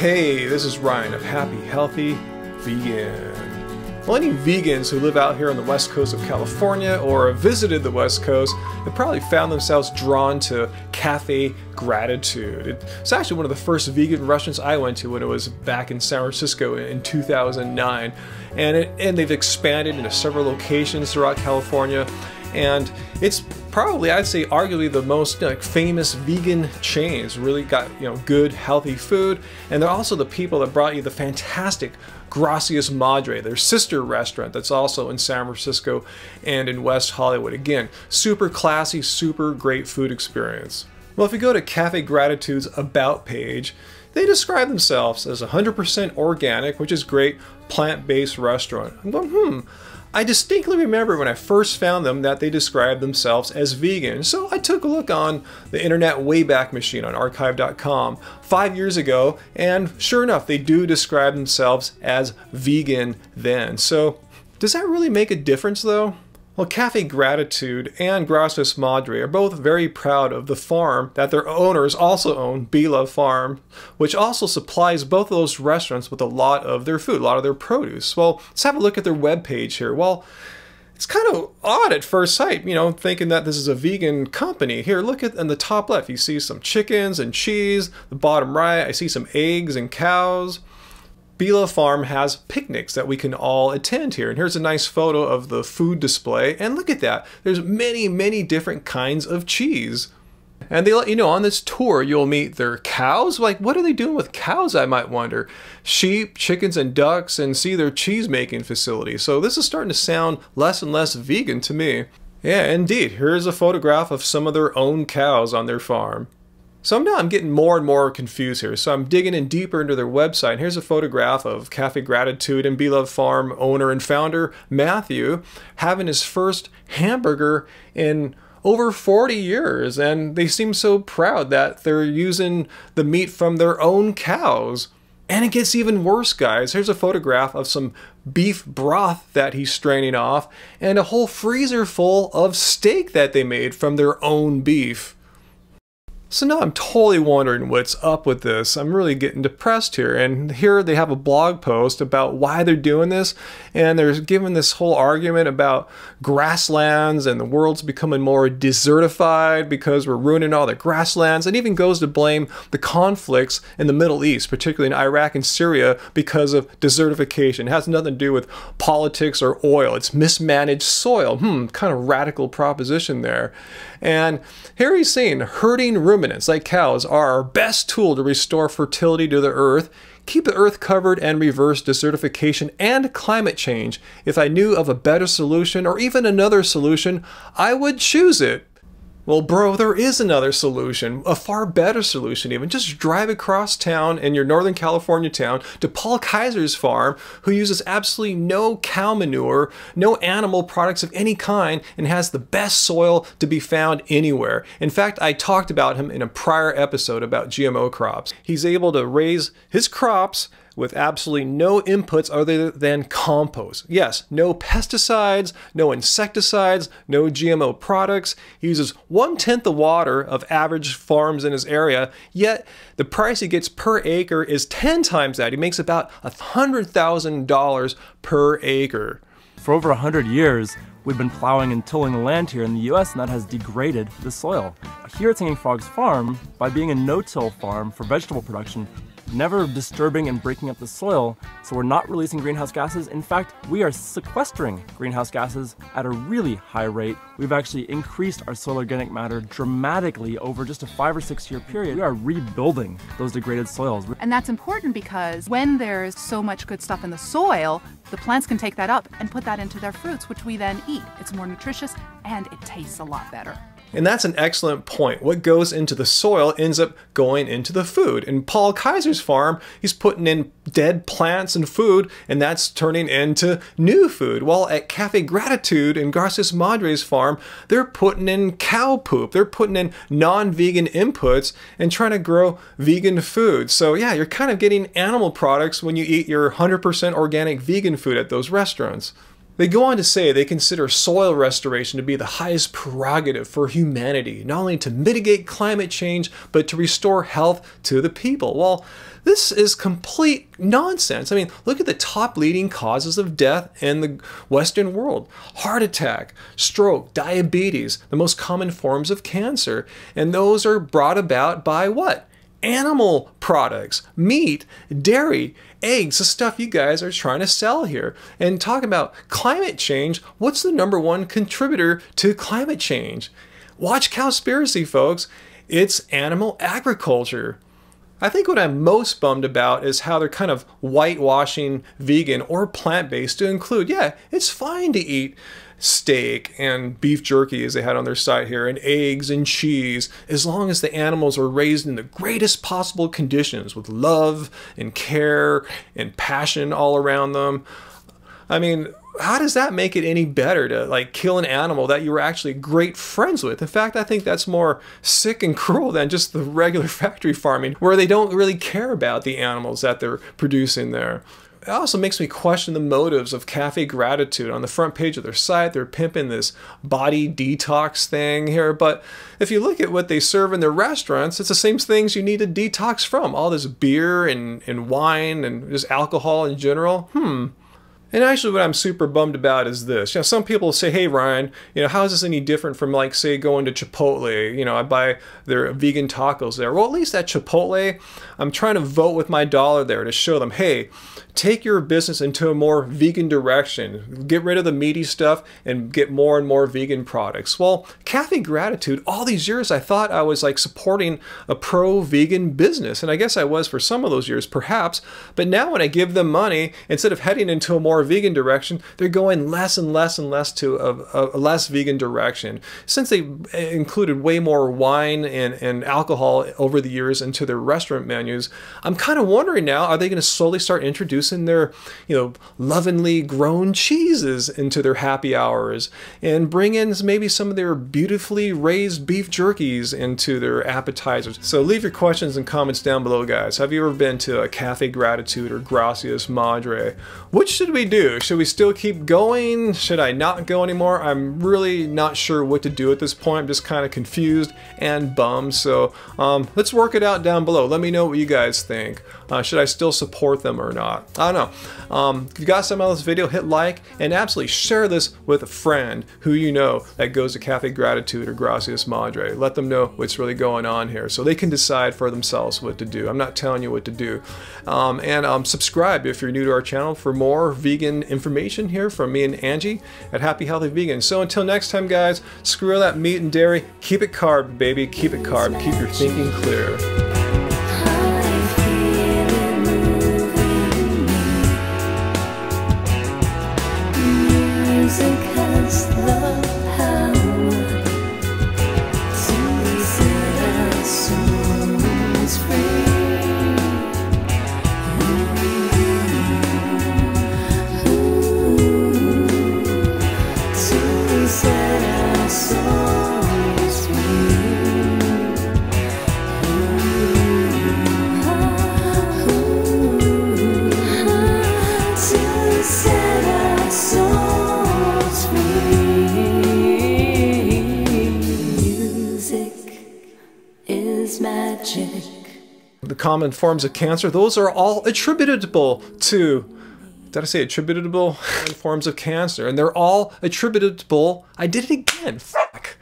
Hey, this is Ryan of Happy Healthy Vegan. Well, any vegans who live out here on the west coast of California or have visited the west coast have probably found themselves drawn to Cafe Gratitude. It's actually one of the first vegan restaurants I went to when it was back in San Francisco in 2009. And they've expanded into several locations throughout California. And it's probably, I'd say, arguably the most famous vegan chains. Really got good, healthy food, and they're also the people that brought you the fantastic Gracias Madre, their sister restaurant that's also in San Francisco and in West Hollywood. Again, super classy, super great food experience. Well, if you go to Cafe Gratitude's About page, they describe themselves as 100% organic, which is great, plant-based restaurant. I'm going, I distinctly remember when I first found them that they described themselves as vegan. So I took a look on the Internet Wayback Machine on archive.com 5 years ago, and sure enough, they do describe themselves as vegan then. So does that really make a difference though? Well, Cafe Gratitude and Gracias Madre are both very proud of the farm that their owners also own, Be Love Farm, which also supplies both of those restaurants with a lot of their food, a lot of their produce. Well, let's have a look at their webpage here. Well, it's kind of odd at first sight, thinking that this is a vegan company. Here, look at in the top left, you see some chickens and cheese. The bottom right, I see some eggs and cows. Be Love Farm has picnics that we can all attend here. And here's a nice photo of the food display. And look at that. There's many, many different kinds of cheese. And they let you know on this tour you'll meet their cows. Like, what are they doing with cows, I might wonder? Sheep, chickens, and ducks, and see their cheese making facility. So this is starting to sound less and less vegan to me. Yeah, indeed. Here's a photograph of some of their own cows on their farm. So now I'm getting more and more confused here. So I'm digging in deeper into their website. Here's a photograph of Cafe Gratitude and Be Love Farm owner and founder Matthew having his first hamburger in over 40 years. And they seem so proud that they're using the meat from their own cows. And it gets even worse, guys. Here's a photograph of some beef broth that he's straining off and a whole freezer full of steak that they made from their own beef. So now I'm totally wondering what's up with this. I'm really getting depressed here. And here they have a blog post about why they're doing this. And they're giving this whole argument about grasslands and the world's becoming more desertified because we're ruining all the grasslands. And even goes to blame the conflicts in the Middle East, particularly in Iraq and Syria, because of desertification. It has nothing to do with politics or oil. It's mismanaged soil. Kind of radical proposition there. And here he's saying herding ruminants like cows are our best tool to restore fertility to the earth, keep the earth covered, and reverse desertification and climate change. If I knew of a better solution or even another solution, I would choose it. Well, bro, there is another solution, a far better solution even. Just drive across town in your Northern California town to Paul Kaiser's farm, who uses absolutely no cow manure, no animal products of any kind, and has the best soil to be found anywhere. In fact, I talked about him in a prior episode about GMO crops. He's able to raise his crops with absolutely no inputs other than compost. Yes, no pesticides, no insecticides, no GMO products. He uses 1/10 the water of average farms in his area, yet the price he gets per acre is 10 times that. He makes about $100,000 per acre. For over 100 years, we've been plowing and tilling the land here in the US, and that has degraded the soil. Here at Singing Frogs Farm, by being a no-till farm for vegetable production, never disturbing and breaking up the soil, so we're not releasing greenhouse gases. In fact, we are sequestering greenhouse gases at a really high rate. We've actually increased our soil organic matter dramatically over just a 5 or 6 year period. We are rebuilding those degraded soils. And that's important because when there's so much good stuff in the soil, the plants can take that up and put that into their fruits, which we then eat. It's more nutritious and it tastes a lot better. And that's an excellent point. What goes into the soil ends up going into the food. In Paul Kaiser's farm, he's putting in dead plants and food, and that's turning into new food. While at Cafe Gratitude and Gracias Madre's farm, they're putting in cow poop. They're putting in non-vegan inputs and trying to grow vegan food. So yeah, you're kind of getting animal products when you eat your 100% organic vegan food at those restaurants. They go on to say they consider soil restoration to be the highest prerogative for humanity, not only to mitigate climate change, but to restore health to the people. Well, this is complete nonsense. I mean, look at the top leading causes of death in the Western world. Heart attack, stroke, diabetes, the most common forms of cancer. And those are brought about by what? Animal products, meat, dairy, eggs, the stuff you guys are trying to sell here. And talking about climate change, what's the #1 contributor to climate change? Watch Cowspiracy, folks. It's animal agriculture. I think what I'm most bummed about is how they're kind of whitewashing vegan or plant-based to include, yeah, it's fine to eat steak and beef jerky, as they had on their site here, and eggs and cheese, as long as the animals are raised in the greatest possible conditions with love and care and passion all around them. I mean, how does that make it any better to like kill an animal that you were actually great friends with? In fact, I think that's more sick and cruel than just the regular factory farming, where they don't really care about the animals that they're producing there. It also makes me question the motives of Cafe Gratitude. On the front page of their site, they're pimping this body detox thing here, but if you look at what they serve in their restaurants, it's the same things you need to detox from. All this beer and wine and just alcohol in general. And actually what I'm super bummed about is this. You know, some people say, hey Ryan, you know, how is this any different from like, say, going to Chipotle? You know, I buy their vegan tacos there. Well, at least at Chipotle, I'm trying to vote with my dollar there to show them, hey, take your business into a more vegan direction. Get rid of the meaty stuff and get more and more vegan products. Well, Cafe Gratitude, all these years I thought I was like supporting a pro-vegan business. And I guess I was for some of those years, perhaps. But now when I give them money, instead of heading into a more vegan direction, they're going less and less and less to a less vegan direction. Since they included way more wine and alcohol over the years into their restaurant menus, I'm kind of wondering now, are they going to slowly start introducing their, you know, lovingly grown cheeses into their happy hours and bring in maybe some of their beautifully raised beef jerkies into their appetizers? So leave your questions and comments down below, guys. Have you ever been to a Cafe Gratitude or Gracias Madre? Which should we do? Should we still keep going? Should I not go anymore? I'm really not sure what to do at this point. I'm just kind of confused and bummed. So let's work it out down below. Let me know what you guys think. Should I still support them or not? I don't know. If you got something out of this video, hit like and absolutely share this with a friend who you know that goes to Cafe Gratitude or Gracias Madre. Let them know what's really going on here so they can decide for themselves what to do. I'm not telling you what to do. And subscribe if you're new to our channel for more vegan information here from me and Angie at Happy Healthy Vegan. So until next time, guys, screw all that meat and dairy. Keep it carb, baby. Keep it carb. Keep your thinking clear. The common forms of cancer, those are all attributable to, did I say attributable? Forms of cancer, and they're all attributable, I did it again, fuck.